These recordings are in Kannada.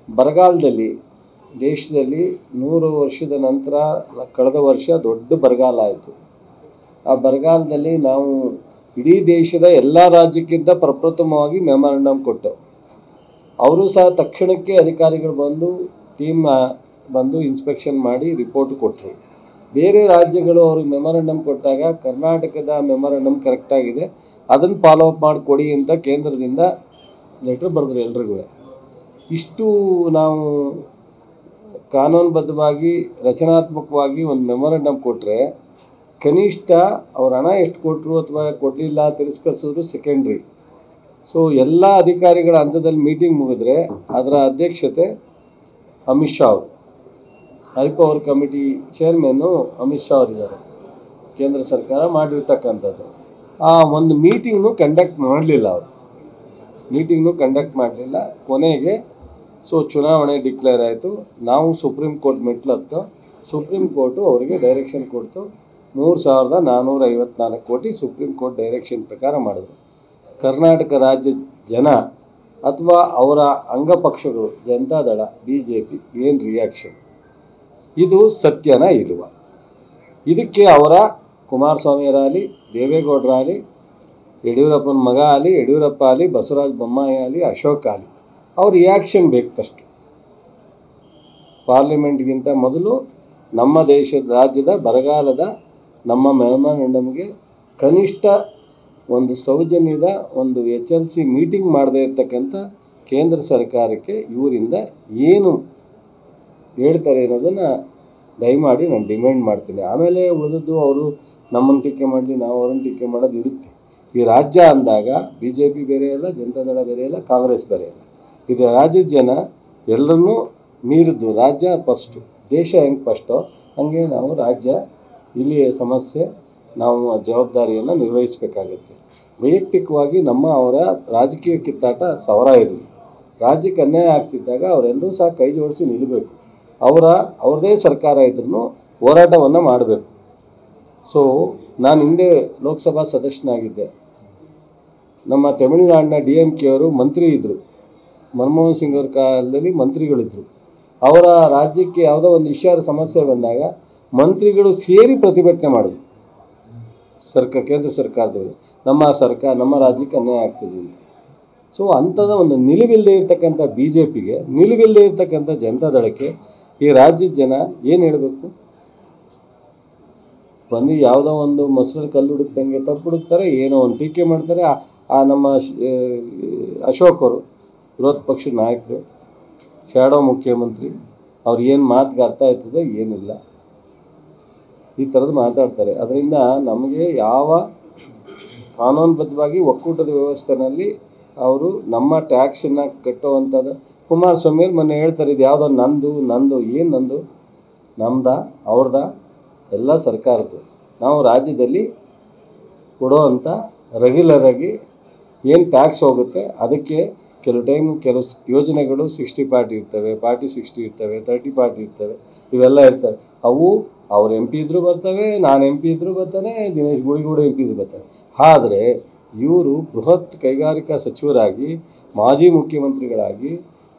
ಬರಗಾಲದಲ್ಲಿ ದೇಶದಲ್ಲಿ 100 ವರ್ಷದ ನಂತರ ಕಳೆದ ವರ್ಷ ದೊಡ್ಡ ಬರಗಾಲ ಆಯಿತು. ಆ ಬರಗಾಲದಲ್ಲಿ ನಾವು ಇಡೀ ದೇಶದ ಎಲ್ಲ ರಾಜ್ಯಕ್ಕಿಂತ ಪ್ರಪ್ರಥಮವಾಗಿ ಮೆಮೊರಂಡಮ್ ಕೊಟ್ಟೆವು. ಅವರು ಸಹ ತಕ್ಷಣಕ್ಕೆ ಅಧಿಕಾರಿಗಳು ಬಂದು ಟೀಮ್ ಬಂದು ಇನ್ಸ್ಪೆಕ್ಷನ್ ಮಾಡಿ ರಿಪೋರ್ಟ್ ಕೊಟ್ಟರು. ಬೇರೆ ರಾಜ್ಯಗಳು ಅವ್ರಿಗೆ ಮೆಮೊರಂಡಮ್ ಕೊಟ್ಟಾಗ ಕರ್ನಾಟಕದ ಮೆಮೊರಂಡಮ್ ಕರೆಕ್ಟಾಗಿದೆ, ಅದನ್ನು ಫಾಲೋಅಪ್ ಮಾಡಿ ಕೊಡಿ ಅಂತ ಕೇಂದ್ರದಿಂದ ಲೆಟ್ರ್ ಬರೆದ್ರು ಎಲ್ರಿಗೂ. ಇಷ್ಟು ನಾವು ಕಾನೂನುಬದ್ಧವಾಗಿ ರಚನಾತ್ಮಕವಾಗಿ ಒಂದು ಮೆಮೊರಂಡಮ್ ಕೊಟ್ಟರೆ ಕನಿಷ್ಠ ಅವ್ರ ಹಣ ಎಷ್ಟು ಕೊಟ್ಟರು ಅಥವಾ ಕೊಡಲಿಲ್ಲ ತಿರಸ್ಕರಿಸಿದ್ರು ಸೆಕೆಂಡ್ರಿ. ಸೊ ಎಲ್ಲ ಅಧಿಕಾರಿಗಳ ಹಂತದಲ್ಲಿ ಮೀಟಿಂಗ್ ಮುಗಿದ್ರೆ ಅದರ ಅಧ್ಯಕ್ಷತೆ ಅಮಿತ್ ಶಾ ಅವರು, high power committee ಚೇರ್ಮನ್ನು Amit Shah ಅವರಿದ್ದಾರೆ, ಕೇಂದ್ರ ಸರ್ಕಾರ ಮಾಡಿರ್ತಕ್ಕಂಥದ್ದು. ಆ ಒಂದು ಮೀಟಿಂಗ್ನು ಕಂಡಕ್ಟ್ ಮಾಡಲಿಲ್ಲ ಅವರು, ಕೊನೆಗೆ ಚುನಾವಣೆ ಡಿಕ್ಲೇರ್ ಆಯಿತು. ನಾವು ಸುಪ್ರೀಂ ಕೋರ್ಟ್ ಮೆಟ್ಲತ್ತು, ಸುಪ್ರೀಂ ಕೋರ್ಟು ಅವರಿಗೆ ಡೈರೆಕ್ಷನ್ ಕೊಡ್ತು. 3,454 ಕೋಟಿ ಸುಪ್ರೀಂ ಕೋರ್ಟ್ ಡೈರೆಕ್ಷನ್ ಪ್ರಕಾರ ಮಾಡಿದ್ರು. ಕರ್ನಾಟಕ ರಾಜ್ಯ ಜನ ಅಥವಾ ಅವರ ಅಂಗಪಕ್ಷಗಳು ಜನತಾದಳ BJP ಏನು ರಿಯಾಕ್ಷನ್? ಇದು ಸತ್ಯನ ಇಲ್ವ? ಇದಕ್ಕೆ ಅವರ ಕುಮಾರಸ್ವಾಮಿಯರಾಗಲಿ, ದೇವೇಗೌಡರಾಗಲಿ, ಯಡಿಯೂರಪ್ಪನ ಮಗ ಆಗಲಿ, ಯಡಿಯೂರಪ್ಪ ಆಗಲಿ, ಬಸವರಾಜ ಬೊಮ್ಮಾಯಿ ಆಗಲಿ, ಅಶೋಕ್ ಆಗಲಿ ಅವ್ರ ರಿಯಾಕ್ಷನ್ ಬೇಕು. ಫಸ್ಟ್ ಪಾರ್ಲಿಮೆಂಟ್ಗಿಂತ ಮೊದಲು ನಮ್ಮ ರಾಜ್ಯದ ಬರಗಾಲದ ನಮ್ಮ ಮೆಮೊರಂಡಮ್ಗೆ ಕನಿಷ್ಠ ಒಂದು ಸೌಜನ್ಯದ ಒಂದು HLC ಮೀಟಿಂಗ್ ಮಾಡದೇ ಇರ್ತಕ್ಕಂಥ ಕೇಂದ್ರ ಸರ್ಕಾರಕ್ಕೆ ಇವರಿಂದ ಏನು ಹೇಳ್ತಾರೆ ಅನ್ನೋದನ್ನು ದಯಮಾಡಿ ನಾನು ಡಿಮ್ಯಾಂಡ್ ಮಾಡ್ತೀನಿ. ಆಮೇಲೆ ಉಳಿದದ್ದು ಅವರು ನಮ್ಮನ್ನು ಟೀಕೆ ಮಾಡಲಿ, ನಾವು ಅವ್ರನ್ನ ಟೀಕೆ ಮಾಡೋದು ಇರುತ್ತೆ. ಈ ರಾಜ್ಯ ಅಂದಾಗ BJP ಬೇರೆ ಇಲ್ಲ, ಜನತಾದಳ ಬೇರೆ ಇಲ್ಲ, ಕಾಂಗ್ರೆಸ್ ಬೇರೆ ಇಲ್ಲ. ಇದು ರಾಜ್ಯದ ಜನ ಎಲ್ಲರನ್ನೂ ಮೀರಿದ್ದು ರಾಜ್ಯ ಫಸ್ಟು, ದೇಶ ಹೆಂಗೆ ಫಸ್ಟೋ ಹಾಗೆ ನಾವು ರಾಜ್ಯ ಇಲ್ಲಿಯ ಸಮಸ್ಯೆ ನಾವು ಜವಾಬ್ದಾರಿಯನ್ನು ನಿರ್ವಹಿಸಬೇಕಾಗುತ್ತೆ. ವೈಯಕ್ತಿಕವಾಗಿ ಅವರ ರಾಜಕೀಯ ಕಿತ್ತಾಟ ಸಾವಿರ ಇರಲಿ, ರಾಜ್ಯಕ್ಕೆ ಅನ್ಯಾಯ ಆಗ್ತಿದ್ದಾಗ ಅವರೆಲ್ಲರೂ ಸಹ ಕೈ ಜೋಡಿಸಿ ನಿಲ್ಲಬೇಕು. ಅವ್ರದ್ದೇ ಸರ್ಕಾರ ಇದ್ರೂ ಹೋರಾಟವನ್ನು ಮಾಡಬೇಕು. ಸೊ ನಾನು ಹಿಂದೆ ಲೋಕಸಭಾ ಸದಸ್ಯನಾಗಿದ್ದೆ. ನಮ್ಮ ತಮಿಳುನಾಡಿನ DMK ಅವರು ಮಂತ್ರಿ ಇದ್ದರು, ಮನಮೋಹನ್ ಸಿಂಗ್ ಅವ್ರ ಕಾಲದಲ್ಲಿ ಮಂತ್ರಿಗಳಿದ್ದರು. ಅವರ ರಾಜ್ಯಕ್ಕೆ ಯಾವುದೋ ಒಂದು ವಿಷಯದ ಸಮಸ್ಯೆ ಬಂದಾಗ ಮಂತ್ರಿಗಳು ಸೇರಿ ಪ್ರತಿಭಟನೆ ಮಾಡಿದ್ರು ಕೇಂದ್ರ ಸರ್ಕಾರದವರು, ನಮ್ಮ ರಾಜ್ಯಕ್ಕೆ ಅನ್ಯಾಯ ಆಗ್ತಿದೆ ಅಂತ. ಸೊ ಅಂಥದ್ದು ಒಂದು ನಿಲುವಿಲ್ಲದೆ ಇರ್ತಕ್ಕಂಥ BJPಗೆ, ನಿಲುವಿಲ್ಲದೆ ಇರ್ತಕ್ಕಂಥ ಜನತಾದಳಕ್ಕೆ ಈ ರಾಜ್ಯದ ಜನ ಏನು ಹೇಳಬೇಕು? ಬಂದು ಯಾವುದೋ ಒಂದು ಮೊಸರಲ್ಲಿ ಕಲ್ಲು ಹುಡುಕ್ದಂಗೆ ತಪ್ಪು ಹುಡುಕ್ತಾರೆ, ಏನೋ ಒಂದು ಟೀಕೆ ಮಾಡ್ತಾರೆ. ನಮ್ಮ ಅಶೋಕ್ ಅವರು ವಿರೋಧ ಪಕ್ಷದ ನಾಯಕರು, ಶ್ಯಾಡೋ ಮುಖ್ಯಮಂತ್ರಿ, ಅವ್ರು ಏನು ಮಾತಿಗೆ ಅರ್ಥ ಆಯ್ತದೆ ಏನಿಲ್ಲ, ಈ ಥರದ್ದು ಮಾತಾಡ್ತಾರೆ. ಅದರಿಂದ ನಮಗೆ ಯಾವ ಕಾನೂನುಬದ್ಧವಾಗಿ ಒಕ್ಕೂಟದ ವ್ಯವಸ್ಥೆಯಲ್ಲಿ ಅವರು ನಮ್ಮ ಟ್ಯಾಕ್ಸನ್ನು ಕಟ್ಟುವಂಥದ್ದು. ಕುಮಾರಸ್ವಾಮಿಯವ್ರು ಮೊನ್ನೆ ಹೇಳ್ತಾರೆ, ಇದು ಯಾವುದೋ ನಂದು ಏನು ನಂದು? ನಮ್ದ ಅವ್ರದ ಎಲ್ಲ ಸರ್ಕಾರದ್ದು. ನಾವು ರಾಜ್ಯದಲ್ಲಿ ಕೊಡೋವಂಥ ರೆಗ್ಯುಲರಾಗಿ ಏನು ಟ್ಯಾಕ್ಸ್ ಹೋಗುತ್ತೆ ಅದಕ್ಕೆ ಕೆಲವು ಯೋಜನೆಗಳು 60-40 ಇರ್ತವೆ, 40-60 ಇರ್ತವೆ, 30-40 ಇರ್ತವೆ, ಇವೆಲ್ಲ ಇರ್ತವೆ. ಅವು ಅವ್ರ MP ಇದ್ದರೂ ಬರ್ತವೆ, ನಾನು MP ಇದ್ದರೂ ಬರ್ತಾನೆ, ದಿನೇಶ್ ಗುಳಿಗೂಡು MP ಇದ್ದರೂ ಬರ್ತಾರೆ. ಆದರೆ ಇವರು ಬೃಹತ್ ಕೈಗಾರಿಕಾ ಸಚಿವರಾಗಿ, ಮಾಜಿ ಮುಖ್ಯಮಂತ್ರಿಗಳಾಗಿ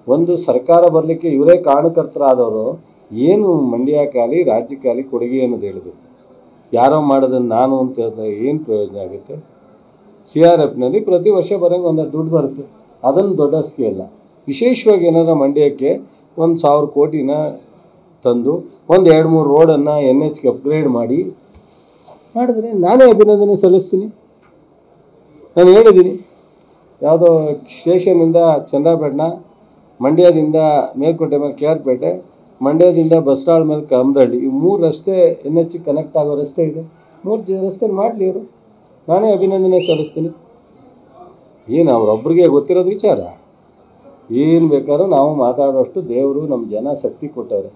ಒಂದು ಸರ್ಕಾರ ಬರಲಿಕ್ಕೆ ಇವರೇ ಕಾರಣಕರ್ತರಾದವರು ಏನು ಮಂಡ್ಯಕ್ಕಾಗಲಿ ರಾಜ್ಯಕ್ಕಾಗಲಿ ಕೊಡುಗೆ ಅನ್ನೋದು ಹೇಳಬೇಕು. ಯಾರೋ ಮಾಡೋದನ್ನು ನಾನು ಅಂತ ಹೇಳಿದ್ರೆ ಏನು ಪ್ರಯೋಜನ ಆಗುತ್ತೆ? CRFನಲ್ಲಿ ಪ್ರತಿ ವರ್ಷ ಬರೋಂಗೆ ಒಂದಷ್ಟು ದುಡ್ಡು ಬರುತ್ತೆ, ಅದನ್ನು ದೊಡ್ಡ ಸ್ಕೇಲ. ವಿಶೇಷವಾಗಿ ಏನಾದರೂ ಮಂಡ್ಯಕ್ಕೆ 1,000 ಕೋಟಿನ ತಂದು ಒಂದು 2-3 ರೋಡನ್ನು NHಗೆ ಅಪ್ಗ್ರೇಡ್ ಮಾಡಿದ್ರೆ ನಾನೇ ಅಭಿನಂದನೆ ಸಲ್ಲಿಸ್ತೀನಿ. ನಾನು ಹೇಳಿದ್ದೀನಿ, ಯಾವುದೋ ಸ್ಟೇಷನಿಂದ ಚಂದ್ರಪಟ್ಟಣ, ಮಂಡ್ಯದಿಂದ ಮೇಲ್ಕೋಟೆ ಮೇಲೆ KR ಪೇಟೆ, ಮಂಡ್ಯದಿಂದ ಬಸ್ಟಾಳ್ ಮೇಲೆ ಕಮದಳ್ಳಿ, ಈ 3 ರಸ್ತೆ NHಗೆ ಕನೆಕ್ಟ್ ಆಗೋ ರಸ್ತೆ ಇದೆ. 3 ರಸ್ತೆ ಮಾಡಲಿ ಇವರು, ನಾನೇ ಅಭಿನಂದನೆ ಸಲ್ಲಿಸ್ತೀನಿ. ಏನು ಅವರೊಬ್ಬರಿಗೆ ಗೊತ್ತಿರೋದು ವಿಚಾರ? ಏನು ಬೇಕಾದ್ರೂ ನಾವು ಮಾತಾಡೋಷ್ಟು ದೇವರು ನಮ್ಮ ಜನ ಶಕ್ತಿ ಕೊಟ್ಟವ್ರೆ.